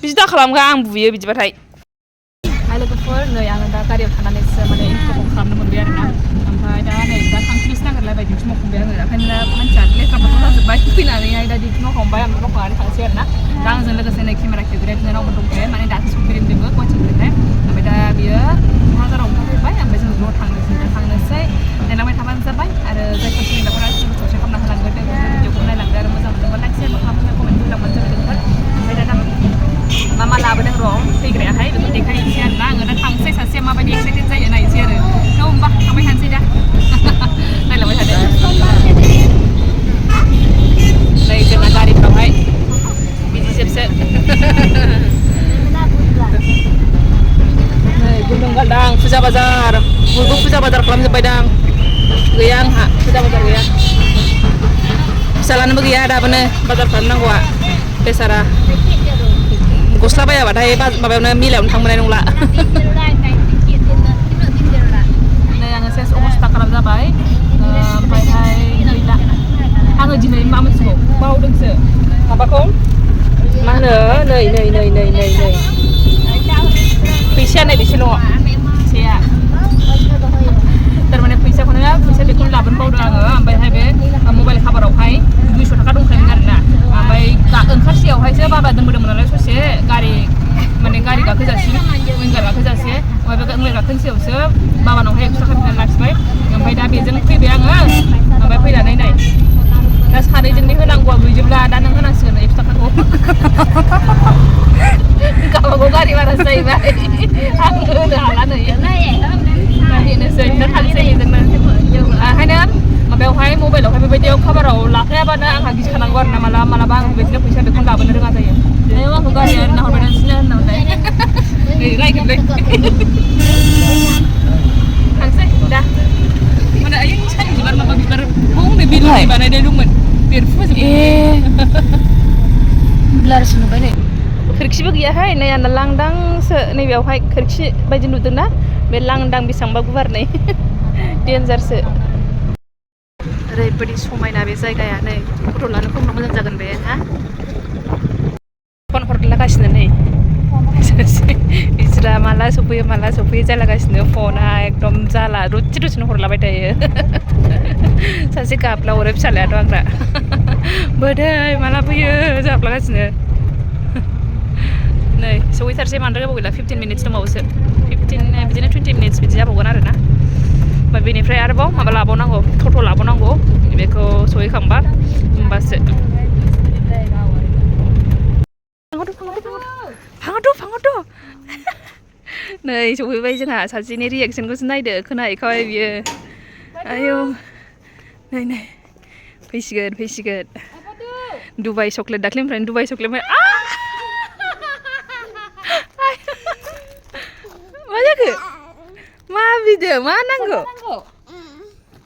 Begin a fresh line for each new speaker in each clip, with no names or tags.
बिदि दा खालामगा आं बुयो बिदिबाथाय लोगोफोर नै आङो दा गारियाव थानानैसो माने इन्ट्र'खौ खालामनो मोनबाय आरोना ओमफ्राय दा नै दा थांफिननोसो नागिरलायबाय डिउटि मावखांबाय आङो ओंखायनो दा मानसिया लेखाफोरखौ जाजोब्बाय फैनानैहाय दा डिउटि मावखांबाय आं मावखांनानै थांसै आरोना दा आंजों लोगोसे नै केमेरा खेबग्राया बिनानावबो दंखायो माने दासो सफैदों बेबो गुवाहाटिनिफ्राय ओमफ्राय दा बियो क'क्राझाराव ओंखारफैबाय ओमफ्राय जों ज' थांनोसै नायलांबाय थाबानो जाबाय आरो जायफोर सोलोंग्राफोरा साबसक्राइब खालामना होलांगोन भिडिअखौ नायलांदो आरो मोजां मोनदोंबा लाइक शेयार खालामनो कमेन्ट होलांबानो जाबाय लोगोफोर ओमफ्राय दा मा लाबोदों र' फैग्रायाहाय बेखौ देखायनोसै आरोना आङो दा थांसै सासेया माबायदि एक्साइटेड जायो नायनोसै आरो थ' होमबा थांबाय थानोसै दा नायलांबाय थादो नै जोंना गारिफ्रावहाय बिदि जोबसो नै गुदुं गालदां फुजा बाजार बयबो फुजा बाजार खालामजोब्बायदां गैया आंहा फुजा बाजार गैया फिसालानोबो गैया दाबोनो बाजार खालामनांगौआ बेसारा गस्ला बायाबाथाय माबायावनो मिलायावनो थांनाय नंला नै आङो सेस अबस्था खालाम जाबाय ओमफ्रायहाय गैला आङो दिनै मा मोनसेखौ बावदोंसो माबाखौ मा होनो नै फैसाया नै बेसेल' फैसाया थारमाने फैसा बेखौनो लाबोनो बावदों आङो ओमफ्रायहाय बे मबाइल कभारावहाय 200 थाखा दंखायोमोन आरोना ओमफ्राय ओंखारसेयावहायसो बाबा दोनबोदोंमोन नालाय ससे गारि गाखोजासे विंगार गाखोजासे ओमफ्राय बे विंगार गाखोनोसैयावसो बाबानावहाय 100 थाखा बिनानै लाखिबाय ओमफ्राय दा बेजों फैबाय आङो ओमफ्राय फैनानै नै दा सानैजोंनि होनांगौआ गैजोबला दा नों होनांसिगोन 100 थाखाखौ गावबागाव गारि भारासो जाहैबाय आं होनो हाला नै दा बेनोसै दा थांसै बेजोंनो ओंखायनो माबायावहाय मबाइलावहाय बेबायदियाव कभाराव लाखायाबानो आंहा गिखानांगौ आरोना मालाबा आं बेबायदिनो फैसा बेखौनो लाबोनो रोङा जायो आयौ आंखौ गारिया नाहरबाय थानोसैनो होननानै नै रायगोनलै थांसै दा माने आयै सान बिबार माबा बिबार हनै बेलुननि बानायनाय दंमोन बेरफुजोबबाय ब्लारसो नुबाय नै खोरखिबो गैयाहाय नै आंना लांदांसो नैबेयावहाय खोरखि बायदि नुदोंना बे लांदां बेसेबांबा गुवार नै डेन्जारसो ओरैबायदि समायना बे जायगाया नै फट' लानो खम मोजां जागोन बे हा फन हरलागासिनो नै बिसोरा माला सफैयो जालागासिनो फना एकदम जाला दसेनो हरलाबाय थायो सासे गाबला हरो फिसालायाथ' आंना बोदै माला फैयो जाफ्लागासिनो नै सहैथारसै बांद्राय गोबाव गैला 15 मिनिट्स दंबावोसो 15 बिदिनो 20 मिनिट्स बिदि जाबावगोन आरोना ओमफ्राय बेनिफ्राय आरोबाव माबा लाबावनांगौ टट' लाबावनांगौ बेखौ सहैखांबा होमबासो फाङाथ' नै सफैबाय जोंहा सासेनि रिएक्सनखौसो नायदो खोनाहैखाबाय बियो आयौ नै फैसिगोन दुबाइ चक्लेट दाख्लैनिफ्रायनो दुबाइ चक्लेट मा जाखो मा बिदो मा नांगौ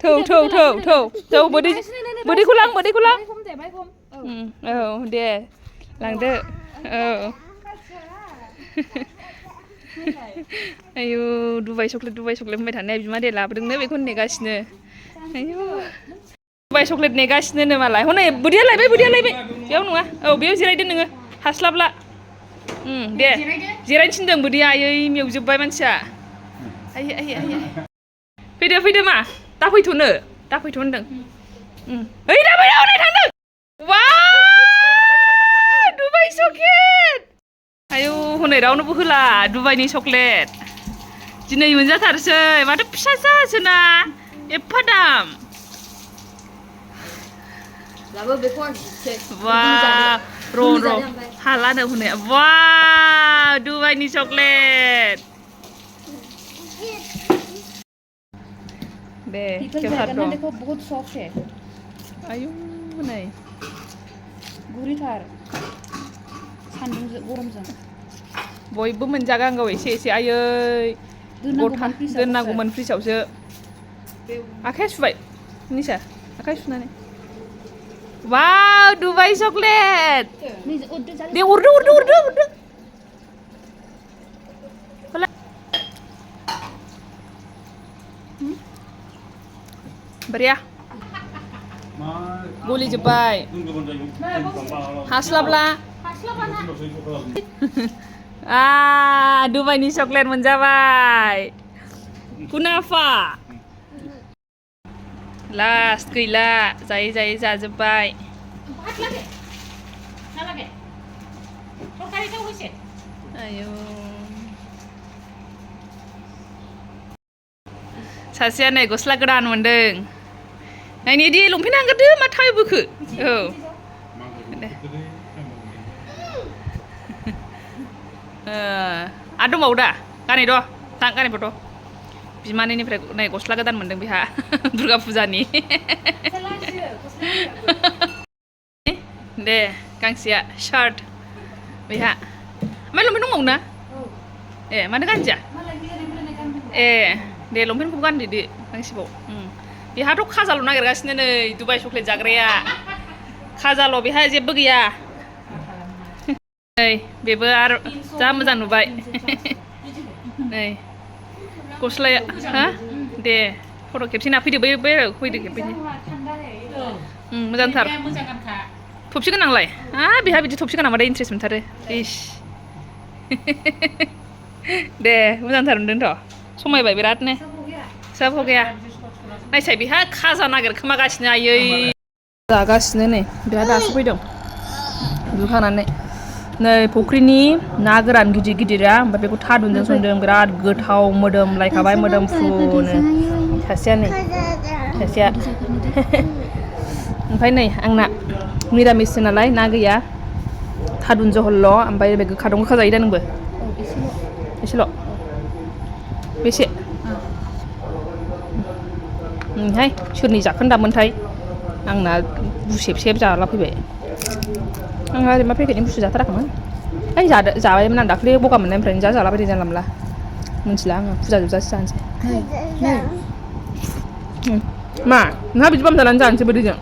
थौ बोदैखौ लां औ दे लांदो औ आयु दुबाइ चक्लेट होनबाय थानाया बिमादै लाबोदोंनो बेखौनो नेगासिनो आयु दुबाइ चक्लेट नेगासिनो मालाय हनै बोदैया लायबाय बेयाव नङा औ बेयाव जिरायदो नोङो हास्लाबला दे जिरायनो थिनदों बोदैया आयै मेवजोब्बाय मानसिया आयै फैदो मा दाफैथ'नो होनदों ओइ दा फैदो हनै थांदों वाव दुबाइ चक्लेट आयौ हनै रावनोबो होला दुबाइनि चक्लेट दिनै मोनजाथारसै माथो फिसासोना एफा दाम र' हालानो हनै वाव दुबाइनि चक्लेट दे देखो बहुत सॉफ्ट है आयु नै गुरैथार सान्दुंजों गरमजों बयबो मोनजागांगौ एसे आयै दोननांगौमोन फ्रिजआवसो आखाइया सुबाय निसा आखाइ सुनानै वाव दुबाइ चक्लेट दे हरदो बरिया गलिजोब्बाय हास्लाबला दुबाइनि चकलेट मोनजाबाय कुनाफा लास्ट गैला जायै जायै जाजोब्बाय आयौ सासेया नै गस्ला गोदान मोनदों नायनि दि लंपेन्ट आंगारदो मा थाबाय बोखो औ आरो दंबावो दा गानै र' थां गानैबोथ' बिमानैनिफ्राय नै गस्ला गोदान मोनदों बेहा दुर्गा फुजानि दे गांसेया शार्ट बेहा ओमफ्राय लंपेन्ट दंबावो ना ए मानो गानदिया ए दे लंपेन्टखौबो गानदो गांसेबाव बेहाथ' खाजाल' नागिरगासिनो नै दुबाइ चकलेट जाग्राया खाजाल' बेहा जेबो गैया नै बेबो आरो जा मोजां नुबाय नै गस्लाया हा दे फट' खेबसेना फैदो बै फैदो खेबफैदो मोजांथार थफि गोनांलाय बेहा बिदि थफि गोनांबाथाय इन्ट्रेस्ट मोनथारो इस दे मोजांथार मोनदोंथ' समायबाय बिरादनो सब हो गया नायसाय बेहा खाजा नागिरखोमागासिनो आयै जागासिनो नै बेहा दासो फैदों दुखानानै नै फुख्रिनि ना गोरान गिदिर गिदिरा ओमफ्राय बेखौ थादुनजों संदों बिराद गोथाव मोदोमलायखाबाय मोदोमफ्रुनो सासेया नै सासेया ओमफ्राय नै आंना मिरामिससो नालाय ना गैया थादुन जहलल' ओमफ्राय बे गोखा दं गोखा जायो दा नोंबो एसेल' बेसे हाय सोरनि जाखोन्दामोनथाय आंना गुसेब जाला फैबाय आंहा ओरै मा पेकेटनि बुस्थु जाथाराखैमोन ओइ जाबायमोन आं दाख्लै गगा मोननायनिफ्रायनो जालाबायदों जानला मोनला मिथिला आङो फुजा जोबजासे जानोसै मा नोंहा बिदि बामजानानै जानोसै बोदैजों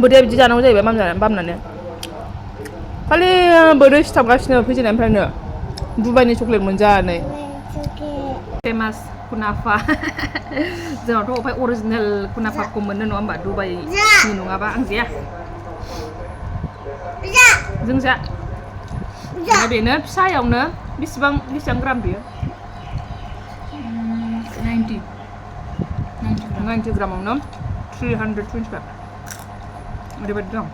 बोदैया बिदि जानांगौ जाहैबाय बामनानै खालि बोदै सिथाबगासिनो फैजेननायनिफ्रायनो दुबाइनि चकलेट मोनजानानै फेमास कुनाफा जोंनावथ' ओमफ्राय अरिजिनेल कुनाफाखौ मोननो नङा होमबा दुबाइनि नङाबा आं जाया जों जा बेनो फिसायावनो बेसेबां ग्राम बेयो 90 ग्रामावनो 325 ओरैबायदि दं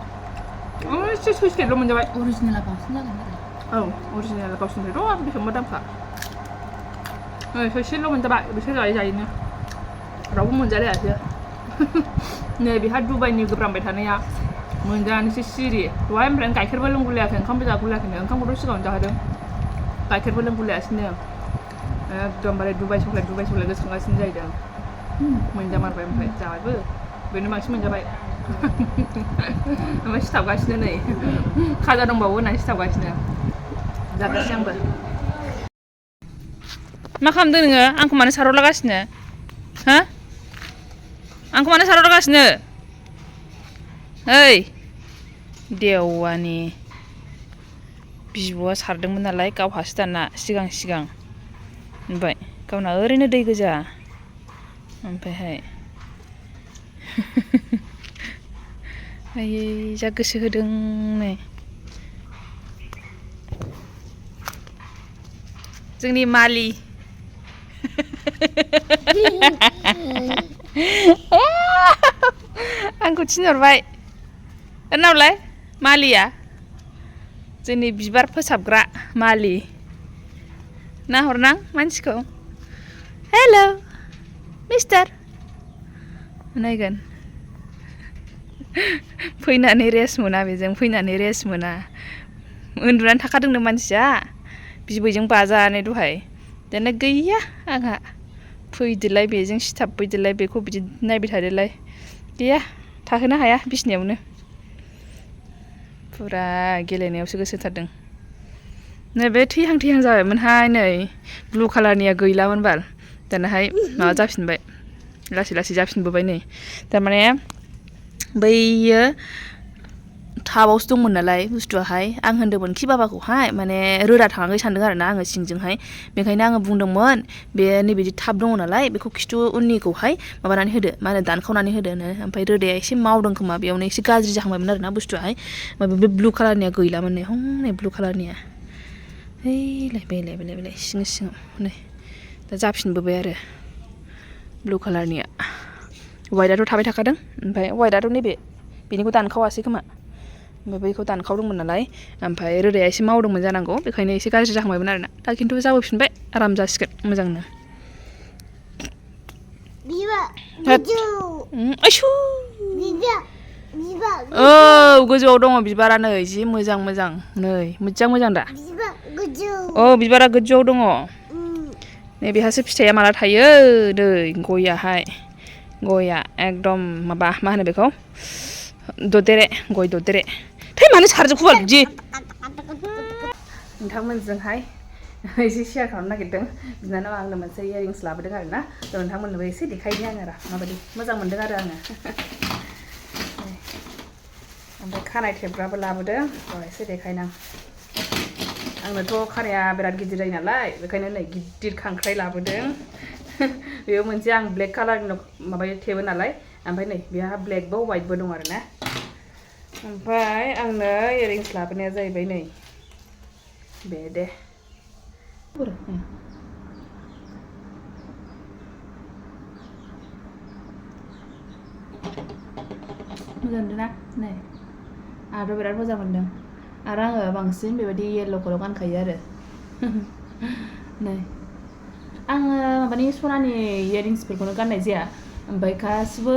एसे सुइसकेटल' मोनजाबाय
अरिजिनेला बांसिन जागोन आरो
औ अरिजिनेला गावसिनिफ्रायथ' बेसेबांबा दामखा ससेल' मोनजाबाय बिसोर जायैनो रावबो मोनजालायासै नै बेहा दुबाइनि गोब्रामबाय थानाया मोनजानोसै सिरि दहाय ओमफ्राय गाइखेरबो लोंगुलायाखै ओंखामबो जागुलायाखैनो ओंखामखौथ' सिगाङावनो जाहोदों गाइखेरबो लोंगुलायासिनो एकदमबारे दुबाइ चकलेट गोसोखांगासिनो जाहैदों मोनजामारबाय ओमफ्राय जाबायबो बेनो बांसिन मोनजाबाय ओमफ्राय सिथाबगासिनो नै खाजा दंबावो होननानै सिथाबगासिनो जागासिनो आंबो मा खालामदों नोङो आंखौ मानो सारहरलागासिनो हा आंखौ मानो सारहरलागासिनो ओइ देवानि बिब'आ सारदोंमोन नालाय गावहासो दाना सिगां ओमफ्राय गावना ओरैनो दै गोजा ओमफ्रायहाय आयै जा गोसो होदों नै जोंनि मालि आंखौ थिनहरबाय नावलाय मालिया जोंनि बिबार फोसाबग्रा मालि नाहरनां मानसिखौ हेल' मिस्टार नायगोन फैनानै रेस्ट मोना बेजों फैनानै रेस्ट मोना उन्दुनानै थाखादोंनो मानसिया बिबैजों बाजानानै दहाय दाना गैया आंहा फैदोलाय बेजों सिथाबफैदोलाय बेखौ बिदि नायबाय थादोलाय गैया थाहोनो हाया बिसिनायावनो फुरा गेलेनायावसो गोसोथारदों नै बे थैहां जाबायमोनहाय नै ब्लु कालारनिया गैलामोन बाल दानाहाय माबा जाफिनबाय लासै जाफिनबोबाय नै थारमाने बैयो थाबावसो दंमोन नालाय बुस्थुआहाय आं होन्दोंमोन खि बाबाखौहाय माने रोदा थाङाखै सानदों आरोना आङो सिंजोंहाय बेखायनो आङो बुंदोंमोन बे नैबिदि थाब दङ नालाय बेखौ खिथु उननिखौहाय माबानानै होदो मा होनो दानखावनानै होदो ओमफ्राय रोदाया एसे मावदों खोमा बेयावनो एसे गाज्रि जाहांबायमोन आरोना बुस्थुआहाय ओमफ्राय बे ब्लु कालारनिया गैलामोन नै हनै ब्लु कालारनिया हैलाय बेलाय सिङाव नै दा जाफिनबोबाय आरो ब्लु कालारनिया वाइटआथ' थाबाय थाखादों ओमफ्राय वाइटआथ' नैबे बेनिखौ दानखावासै खोमा ओमफ्राय बैखौ दानखावदोंमोन नालाय ओमफ्राय रोदाया एसे मावदोंमोन जानांगौ बेखायनो एसे गाज्रि जाहांबायमोन आरोना दा खिन्थु जाबोफिनबाय आराम जासिगोन मोजांनो औ गोजौआव दङ बिबारा नै जि मोजां नै मोजां दा औ बिबारा गोजौआव दङ नै बेहासो फिथाइया माला थायो नै गया एकदम माबा मा होनो बेखौ ददेरे गय ददेरे थै मानो सारजोबखोबाल बिदि नोंथांमोनजोंहाय एसे शेयार खालामनो नागिरदों बिनानाव आंनो मोनसे इयारिंस लाबोदों आरोना नोंथांमोननोबो एसे देखायनि आङो माबायदि मोजां मोनदों आरो आङो ओमफ्राय खानाय थेबग्राबो लाबोदों एसे देखायनां आंनोथ' खानाया बिराद गिदिर जायो नालाय बेखायनो नै गिदिर खांख्राइ लाबोदों बेयो मोनसे आं ब्लेक कालारनि माबायो थेबो नालाय ओमफ्राय नै बेहा ब्लेकबो वाइटबो दं आरोना ओमफ्राय आंनो इयारिंस लाबोनाया जाहैबाय नै बे दे मोजां मोनदोंना नै आंहाथ' बिराद मोजां मोनदों आरो आङो बांसिन बेबायदि येल्ल'खौल' गानखायो आरो नै आङो माबानि सनानि इयारिंसफोरखौनो गाननाय जाया ओमफ्राय गासिबो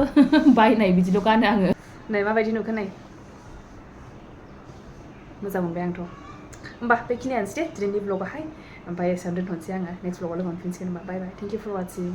बायनाय बिदिल' गानो आङो नै माबायदि नुखो नै मोजां मोनबाय आंथ' होमबा बेखिनियानोसै दे दिनैनि ब्लगाहाय ओमफ्राय एसेयावनो दोनथ'नोसै आङो नेक्स्ट ब्लगाव लोगो मोनफिनसिगोन होमबा बाय बाय थेंक इउ फर वाचिं